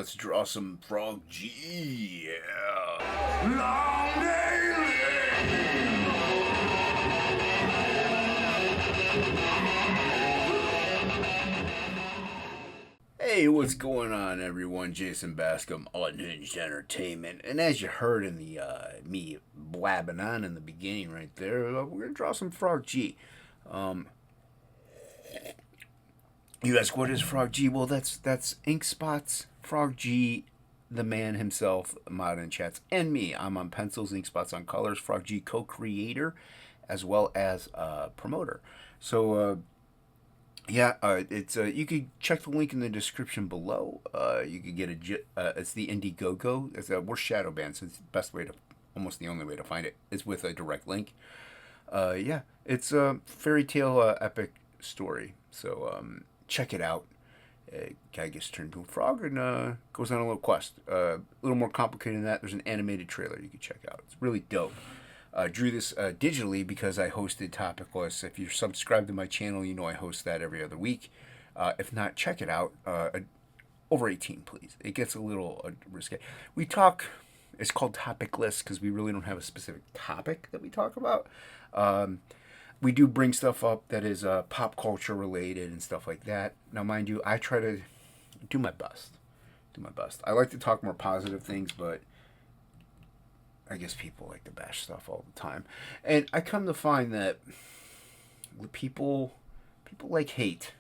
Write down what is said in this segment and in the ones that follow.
let's draw some Frog G. Yeah. Long day Hey, what's going on, everyone? Jason Bascom, Unhinged Entertainment. And as you heard in the me blabbing on in the beginning right there, we're going to draw some Frog G. You ask, what is Frog G? Well, that's Ink Spots, Frog G, the man himself, Modern Chats, and me. I'm on pencils, Ink Spots on colors, Frog G co-creator, as well as promoter. So, it's you could check the link in the description below. You could get it's the Indiegogo. We're shadow banned, so it's the best way to, almost the only way to find it is with a direct link. It's a fairy tale epic story. So check it out. Guy gets turned into a frog and goes on a little quest. A little more complicated than that. There's an animated trailer you can check out. It's really dope. Drew this digitally because I hosted Topicless. If you're subscribed to my channel, you know I host that every other week. If not, check it out. Over 18, please. It gets a little risque. We talk, it's called Topicless because we really don't have a specific topic that we talk about. We do bring stuff up that is pop culture related and stuff like that. Now, mind you, I try to do my best. I like to talk more positive things, but I guess people like to bash stuff all the time. And I come to find that people like hate.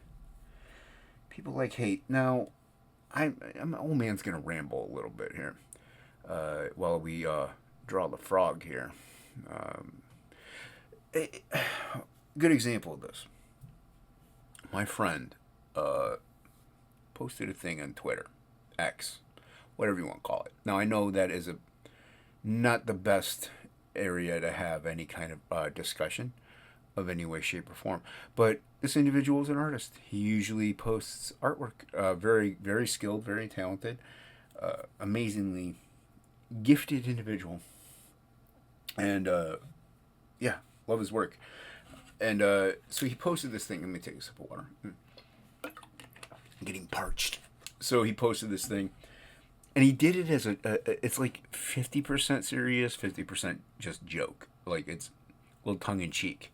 People like hate. Now, I'm old man's going to ramble a little bit here while we draw the frog here. Good example of this. My friend posted a thing on Twitter, X, whatever you want to call it. Now, I know that is not the best area to have any kind of discussion of any way, shape, or form. But this individual is an artist. He usually posts artwork. Very, very skilled, very talented, amazingly gifted individual. And, love his work. And so he posted this thing. Let me take a sip of water. I'm getting parched. So he posted this thing. And he did it as it's like 50% serious, 50% just joke. Like, it's a little tongue-in-cheek.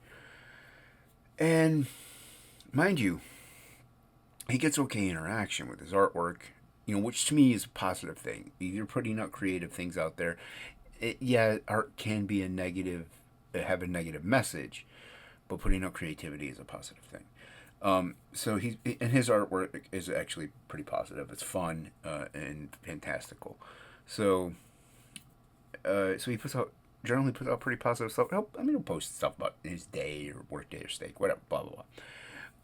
And, mind you, he gets okay interaction with his artwork, which to me is a positive thing. You're putting out creative things out there. Art can be have a negative message, but putting out creativity is a positive thing. So his artwork is actually pretty positive. It's fun and fantastical. So he generally puts out pretty positive stuff. He'll post stuff about his day or work day or steak, whatever, blah blah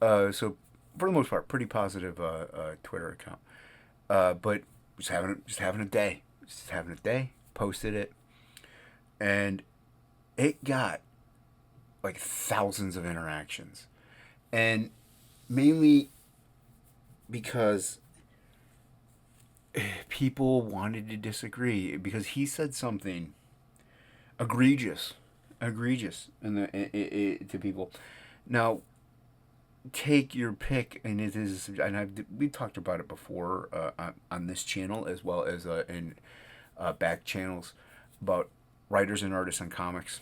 blah. So for the most part, pretty positive Twitter account. But just having a day, posted it, and it got like thousands of interactions, and mainly because people wanted to disagree because he said something egregious to people. Now, take your pick, and we talked about it before on this channel as well as in back channels about writers and artists on comics,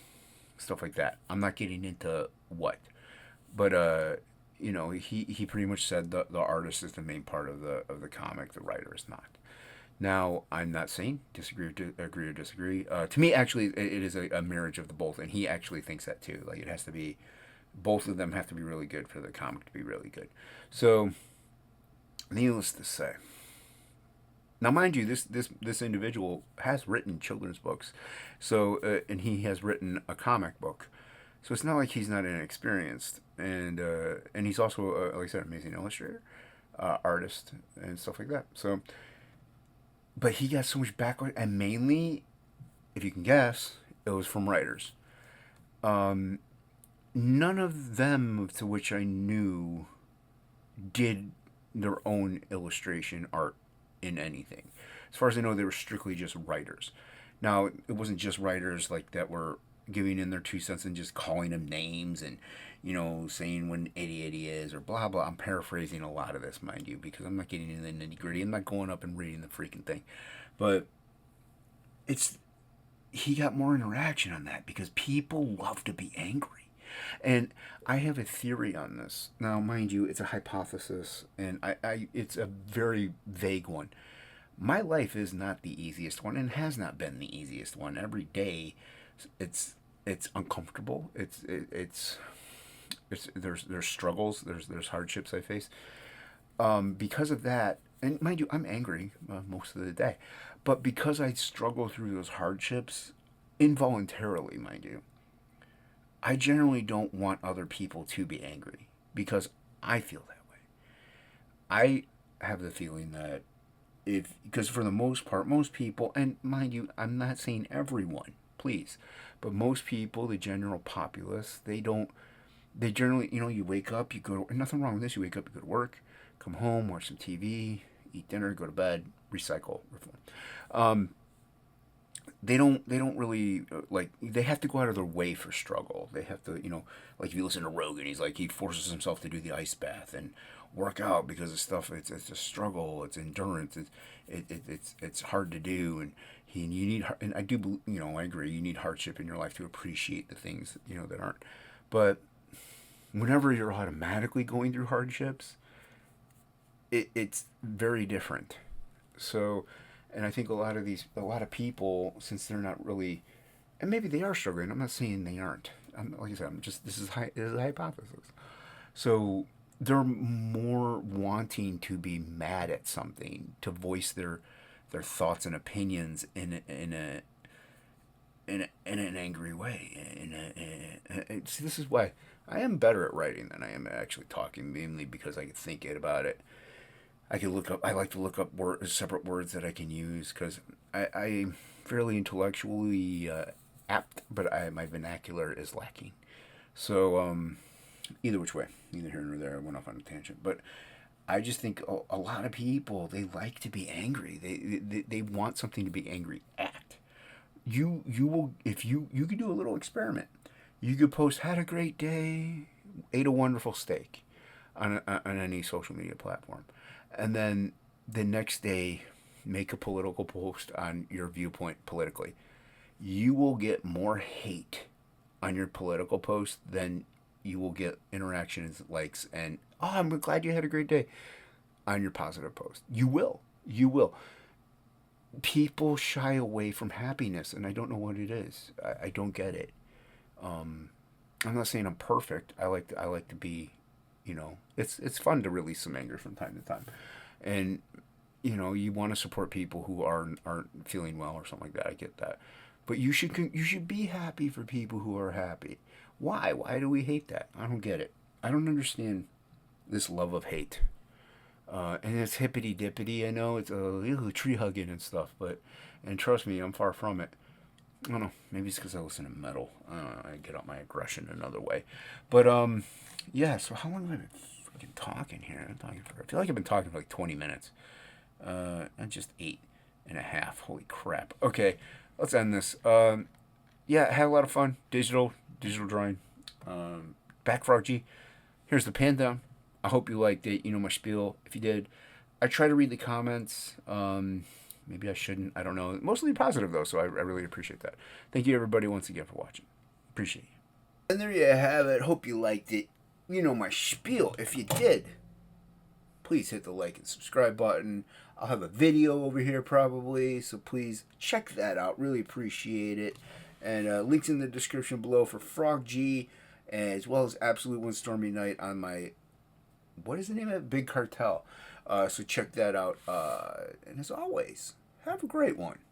stuff like that. I'm not getting into what, but he pretty much said the artist is the main part of the comic, the writer is not. Now, I'm not saying agree or disagree. To me, actually, it is a marriage of the both, and he actually thinks that too. Like, it has to be, both of them have to be really good for the comic to be really good. So, needless to say. Now, mind you, this individual has written children's books, so and he has written a comic book, so it's not like he's not inexperienced, and he's also, like I said, amazing illustrator, artist, and stuff like that. So, but he got so much backlash, and mainly, if you can guess, it was from writers. None of them, to which I knew, did their own illustration art in anything. As far as I know, they were strictly just writers. Now, it wasn't just writers like that were giving in their 2 cents and just calling him names and, saying what an idiot he is or blah blah. I'm paraphrasing a lot of this, mind you, because I'm not getting into the nitty gritty. I'm not going up and reading the freaking thing, but it's he got more interaction on that because people love to be angry. And I have a theory on this. Now, mind you, it's a hypothesis, and it's a very vague one. My life is not the easiest one, and has not been the easiest one. Every day, it's it's uncomfortable. It's there's struggles. There's hardships I face. Because of that, and mind you, I'm angry most of the day, but because I struggle through those hardships involuntarily, mind you, I generally don't want other people to be angry because I feel that way. I have the feeling that if, because for the most part, most people, and mind you, I'm not saying everyone, please, but most people, the general populace, they generally, you wake up, you go to, nothing wrong with this, you wake up, you go to work, come home, watch some TV, eat dinner, go to bed, recycle, reform. Um, they don't really like, they have to go out of their way for struggle. They have to, like if you listen to Rogan, he's like, he forces himself to do the ice bath and work out because of stuff. It's a struggle, it's endurance, it's hard to do, and you need, and I do, I agree, you need hardship in your life to appreciate the things that aren't. But whenever you're automatically going through hardships, it's very different. So, and I think a lot of people, since they're not really, and maybe they are struggling. I'm not saying they aren't. Like I said, I'm just, this is a hypothesis. So they're more wanting to be mad at something, to voice their thoughts and opinions in an angry way. See, this is why I am better at writing than I am at actually talking, mainly because I can think it about it. I can look up. I like to look up separate words that I can use because I'm fairly intellectually apt, but my vernacular is lacking. So either which way, neither here nor there. I went off on a tangent, but I just think a lot of people, they like to be angry. They want something to be angry at. You will, if you could do a little experiment. You could post, had a great day, ate a wonderful steak on any social media platform, and then the next day make a political post on your viewpoint politically. You will get more hate on your political post than you will get interactions, likes, and oh, I'm glad you had a great day on your positive post. You will. People shy away from happiness, and I don't know what it is. I don't get it. Um, I'm not saying I'm perfect. I like to be, it's fun to release some anger from time to time, and you want to support people who aren't feeling well or something like that. I get that, but you should be happy for people who are happy. Why? Why do we hate that? I don't get it. I don't understand this love of hate. And it's hippity dippity. I know it's tree hugging and stuff, and trust me, I'm far from it. I don't know. Maybe it's because I listen to metal. I don't know. I get out my aggression another way. But yeah. So how long have I been freaking talking here? I feel like I've been talking for like 20 minutes. And just 8.5. Holy crap. Okay, let's end this. Yeah, I had a lot of fun. Digital drawing. Back Frog G. Here's the pan down. I hope you liked it. You know my spiel. If you did, I try to read the comments. Maybe I shouldn't. I don't know. Mostly positive though, so I really appreciate that. Thank you everybody once again for watching. Appreciate you. And there you have it. Hope you liked it. You know my spiel. If you did, please hit the like and subscribe button. I'll have a video over here probably, so please check that out. Really appreciate it. And links in the description below for Frog G, as well as Absolute One Stormy Night on my, what is the name of it? Big Cartel. So check that out. And as always, have a great one.